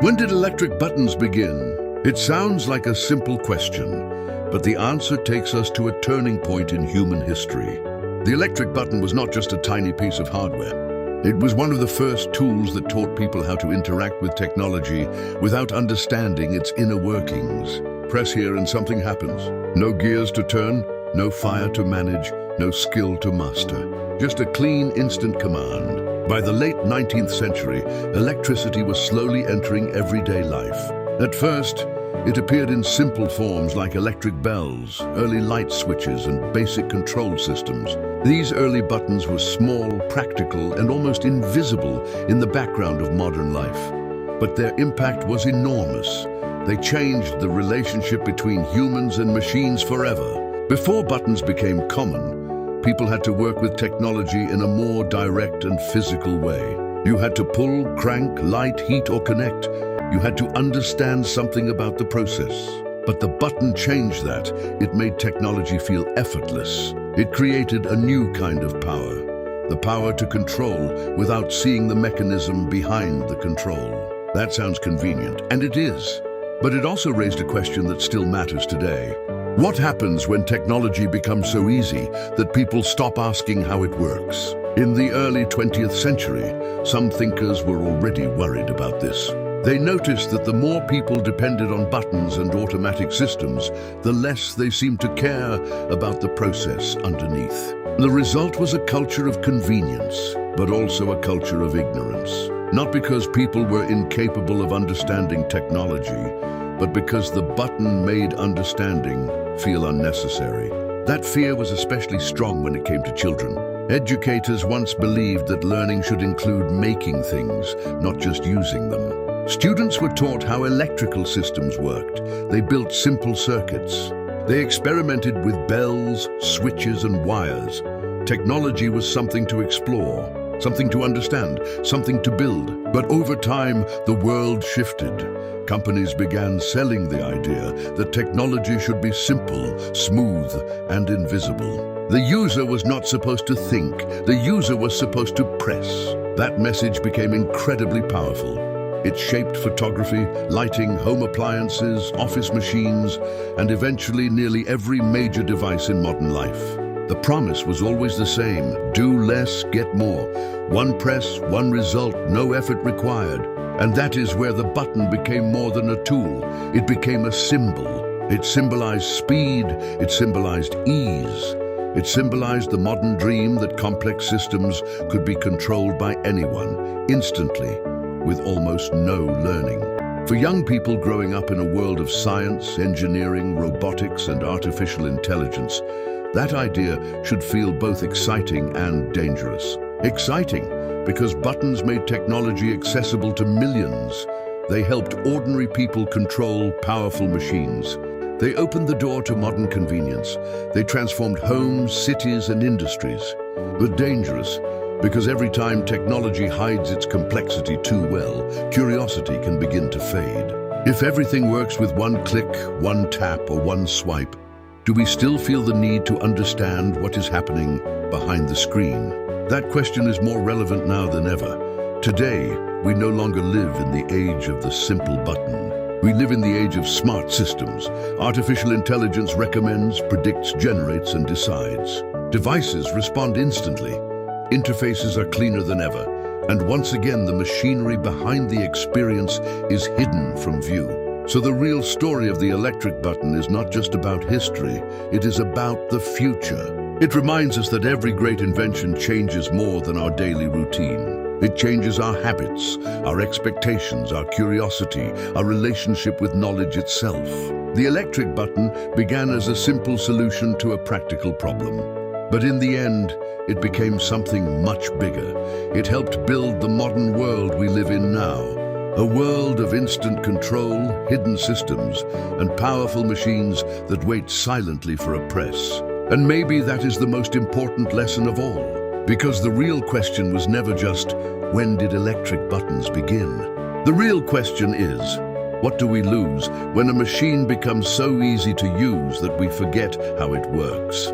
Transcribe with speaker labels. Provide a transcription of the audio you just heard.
Speaker 1: When did electric buttons begin? It sounds like a simple question, but the answer takes us to a turning point in human history. The electric button was not just a tiny piece of hardware. It was one of the first tools that taught people how to interact with technology without understanding its inner workings. Press here and something happens. No gears to turn, no fire to manage, no skill to master. Just a clean, instant command. By the late 19th century, electricity was slowly entering everyday life. At first, it appeared in simple forms like electric bells, early light switches, and basic control systems. These early buttons were small, practical, and almost invisible in the background of modern life. But their impact was enormous. They changed the relationship between humans and machines forever. Before buttons became common, people had to work with technology in a more direct and physical way. You had to pull, crank, light, heat, or connect. You had to understand something about the process. But the button changed that. It made technology feel effortless. It created a new kind of power. The power to control without seeing the mechanism behind the control. That sounds convenient, and it is. But it also raised a question that still matters today. What happens when technology becomes so easy that people stop asking how it works? In the early 20th century, some thinkers were already worried about this. They noticed that the more people depended on buttons and automatic systems, the less they seemed to care about the process underneath. The result was a culture of convenience, but also a culture of ignorance. Not because people were incapable of understanding technology, but because the button made understanding feel unnecessary. That fear was especially strong when it came to children. Educators once believed that learning should include making things, not just using them. Students were taught how electrical systems worked. They built simple circuits. They experimented with bells, switches, and wires. Technology was something to explore, something to understand, something to build. But over time, the world shifted. Companies began selling the idea that technology should be simple, smooth, and invisible. The user was not supposed to think. The user was supposed to press. That message became incredibly powerful. It shaped photography, lighting, home appliances, office machines, and eventually nearly every major device in modern life. The promise was always the same: do less, get more. One press, one result, no effort required. And that is where the button became more than a tool. It became a symbol. It symbolized speed. It symbolized ease. It symbolized the modern dream that complex systems could be controlled by anyone, instantly, with almost no learning. For young people growing up in a world of science, engineering, robotics, and artificial intelligence, that idea should feel both exciting and dangerous. Exciting, because buttons made technology accessible to millions. They helped ordinary people control powerful machines. They opened the door to modern convenience. They transformed homes, cities, and industries. But dangerous, because every time technology hides its complexity too well, curiosity can begin to fade. If everything works with one click, one tap, or one swipe, do we still feel the need to understand what is happening behind the screen? That question is more relevant now than ever. Today, we no longer live in the age of the simple button. We live in the age of smart systems. Artificial intelligence recommends, predicts, generates, and decides. Devices respond instantly. Interfaces are cleaner than ever. And once again, the machinery behind the experience is hidden from view. So the real story of the electric button is not just about history, it is about the future. It reminds us that every great invention changes more than our daily routine. It changes our habits, our expectations, our curiosity, our relationship with knowledge itself. The electric button began as a simple solution to a practical problem. But in the end, it became something much bigger. It helped build the modern world we live in now. A world of instant control, hidden systems, and powerful machines that wait silently for a press. And maybe that is the most important lesson of all. Because the real question was never just, when did electric buttons begin? The real question is, what do we lose when a machine becomes so easy to use that we forget how it works?